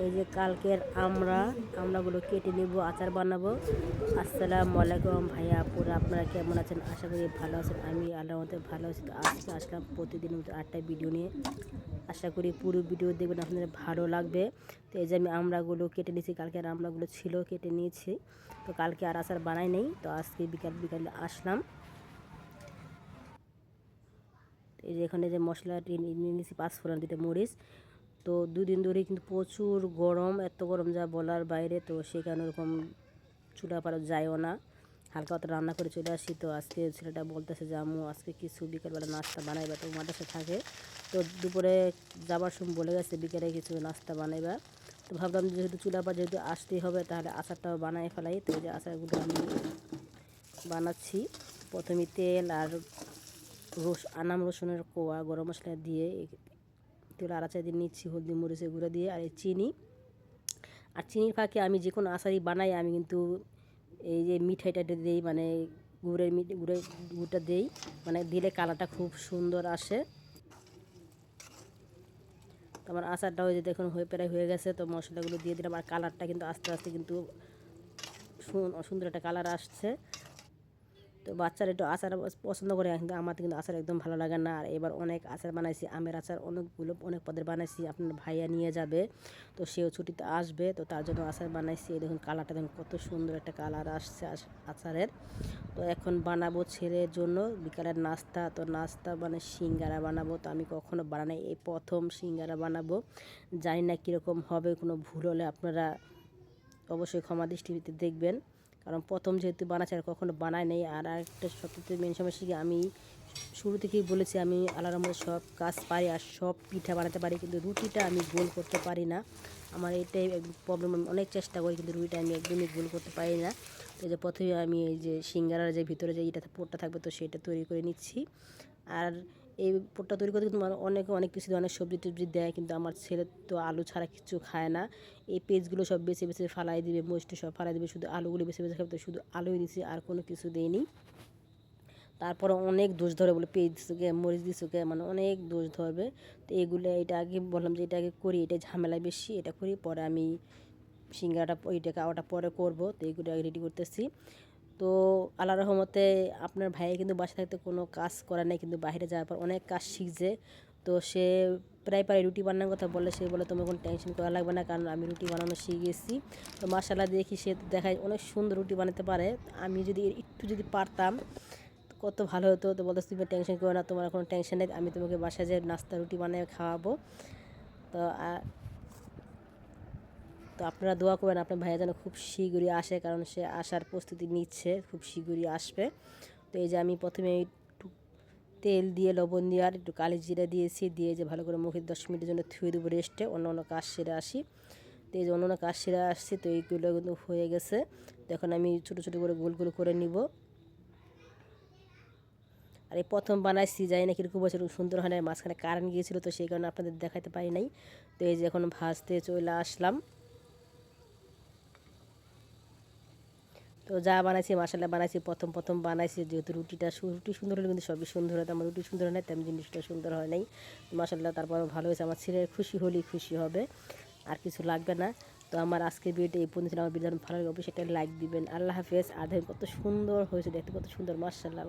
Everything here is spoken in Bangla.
এই যে কালকের আমরাগুলো কেটে নেব, আচার বানাবো। আসসালামু আলাইকুম ভাইয়া আপুরা, আপনারা কেমন আছেন? আশা করি ভালো আছেন। আমি আল্লাহর মধ্যে ভালো আছি। তো আজকে আসলাম প্রতিদিনের মতো আরেকটা ভিডিও নিয়ে। আশা করি পুরো ভিডিও দেখবেন, আপনাদের ভালো লাগবে। তো এই যে আমি আমরাগুলো কেটে নিয়েছি, কালকের আমরাগুলো ছিল কেটে নিয়েছি। তো কালকে আর আচার বানাই নেই, তো আজকে বিকালে আসলাম। এই যে এখানে যে মশলাটি নিয়ে নিয়েছি, 5 ফোড়ন, 2টা মরিচ। তো 2 দিন ধরে কিন্তু প্রচুর গরম, এত গরম যা বলার বাইরে। তো সেই কারণে ওরকম চুলা পাড়া যায়ও না, হালকা অত রান্না করে চলে আসি। তো আজকে ছেলেটা বলতেছে যে আম্মু আজকে কিছু বিকেলবেলা নাস্তা বানাইবা, তো মাদ্রাসা থাকে। তো দুপুরে যাবার সময় বলে গেছে বিকেলে কিছু নাস্তা বানাইবা। তো ভাবলাম যেহেতু চুলা পাড়া যেহেতু আসতেই হবে, তাহলে আচারটাও বানাই ফেলাই। তো এই যে আচারগুলো আমি বানাচ্ছি। প্রথমে তেল আর আনাম রসুনের কোয়া, গরম মশলা দিয়ে তেল আড়াচাই দিয়ে নিচ্ছি, হলদি মরিচের গুঁড়ো দিয়ে, আর এই চিনি। আর চিনির ফাঁকে আমি যে কোনো আচারই বানাই, আমি কিন্তু এই যে মিঠাইটা দিই, মানে গুড়টা দিই, মানে দিলে কালারটা খুব সুন্দর আসে। তো আমার আচারটাও যে দেখুন প্রায় হয়ে গেছে। তো মশলাগুলো দিয়ে দিলাম, আর কালারটা কিন্তু আস্তে আস্তে কিন্তু সুন্দর একটা কালার আসছে। তো বাচ্চারা একটু আচার পছন্দ করে, কিন্তু আমার কিন্তু আচার একদম ভালো লাগে না। আর এবার অনেক আচার বানাইছি, আমের আচার অনেক পদের বানাইছি। আপনার ভাইয়া নিয়ে যাবে, তো সেও ছুটিতে আসবে, তো তার জন্য আচার বানাইছি। এই দেখুন কালারটা দেখুন কত সুন্দর একটা কালার আসছে আচারের। তো এখন বানাবো ছেলের জন্য বিকালের নাস্তা। তো নাস্তা মানে সিঙ্গারা বানাবো। তো আমি কখনো বানাই, এই প্রথম সিঙ্গারা বানাবো। জানি না কীরকম হবে, কোনো ভুল হলে আপনারা অবশ্যই ক্ষমা দৃষ্টিতে দেখবেন, কারণ প্রথম যেহেতু বানাচ্ছি, আর কখনো বানাই নেই। আর একটা সবথেকে মেন সমস্যা কি, আমি শুরু থেকেই বলেছি আমি আল্লাহর রহমতে সব কাজ পারি আর সব পিঠা বানাতে পারি, কিন্তু রুটিটা আমি গোল করতে পারি না। আমার এটাই প্রবলেম। আমি অনেক চেষ্টা করি, কিন্তু রুটিটা আমি একদমই গোল করতে পারি না। তো যে প্রথমে আমি এই যে সিঙ্গারার যে ভিতরে যে এটা পোরটা থাকবে, তো সেটা তৈরি করে নিচ্ছি। আর এই পোরটা তৈরি করতে কিন্তু অনেক কিছু অনেক সবজি টবজি দেয়, কিন্তু আমার ছেলে তো আলু ছাড়া কিছু খায় না। এই পেজগুলো সব বেছে বেছে ফালাই দিবে, মোচটা সব ফালাই দিবে, শুধু আলুগুলো বেছে বেছে খাবে। তো শুধু আলুই দিছি, আর কোনো কিছু দেয়নি। তারপরে অনেক দোষ ধরে, বলে পেজ দিচ্ছে মরিচ দিচ্ছে, মানে অনেক দোষ ধরবে। তো এগুলো এটা আগে বললাম যে এটা আগে করি, এটা ঝামেলা বেশি, এটা করি পরে আমি সিঙ্গারাটা ওটা পরে করব। তো এইগুলো আগে রেডি করতেছি। তো আল্লাহর রহমতে আপনার ভাইয়া কিন্তু বাসা থাকতে কোনো কাজ করে নাই, কিন্তু বাইরে যাওয়ার পর অনেক কাজ শিখছে। তো সে প্রায় রুটি বানানোর কথা বলে, সে বলে তোমার কোনো টেনশন করা লাগবে না, কারণ আমি রুটি বানানো শিখেছি। তো মাশাআল্লাহ দেখি সে দেখায় অনেক সুন্দর রুটি বানাতে পারে। আমি যদি একটু পারতাম কত ভালো হতো। তো বলতে তুমি টেনশন করো না, তোমার কোনো টেনশন নেই, আমি তোমাকে বাসায় যে নাস্তা রুটি বানিয়ে খাওয়াবো। তো তো আপনারা দোয়া করবেন আপনার ভাইয়া যেন খুব শীঘ্রই আসে, কারণ সে আসার প্রস্তুতি নিচ্ছে, খুব শীঘ্রই আসবে। তো এই যে আমি প্রথমে একটু তেল দিয়ে লবণ দিয়ে আর একটু কালি জিরা দিয়েছি, দিয়ে যে ভালো করে মুখে 10 মিনিটের জন্য থুয়ে দেবো রেস্টে, অন্য কাজ সেরে আসি। তো এই যে অন্য কাজ সেরে আসছি, তো এইগুলো কিন্তু হয়ে গেছে। তো এখন আমি ছোটো ছোটো করে গোল করে নিব। আর এই প্রথম বানাইছি, যাই না কীরকম বছর সুন্দর হয় না, মাঝখানে কারেন্ট গিয়েছিলো, তো সেই কারণে আপনাদের দেখাতে পারি নাই। তো এই যে এখন ভাজতে চলে আসলাম। তো যা বানাইছি মাশাআল্লাহ বানাইছি, প্রথম বানাইছি, যেহেতু রুটি সুন্দর হলে কিন্তু সবই সুন্দর হয়। আমার রুটি সুন্দর হয় না, তেমন জিনিসটা সুন্দর হয় নাই। মাশাআল্লাহ তারপর ভালো হয়েছে, আমার ছেলে খুশি হলেই খুশি হবে, আর কিছু লাগবে না। তো আমার আজকের ভিডিওটা এই পর্যন্ত। আমার ভিডিও ভালো লাগে অবশ্যই একটা লাইক দিবেন। আল্লাহ হাফেজ। আর দেখেন কত সুন্দর হয়েছে দেখতে, কত সুন্দর, মাশাআল্লাহ।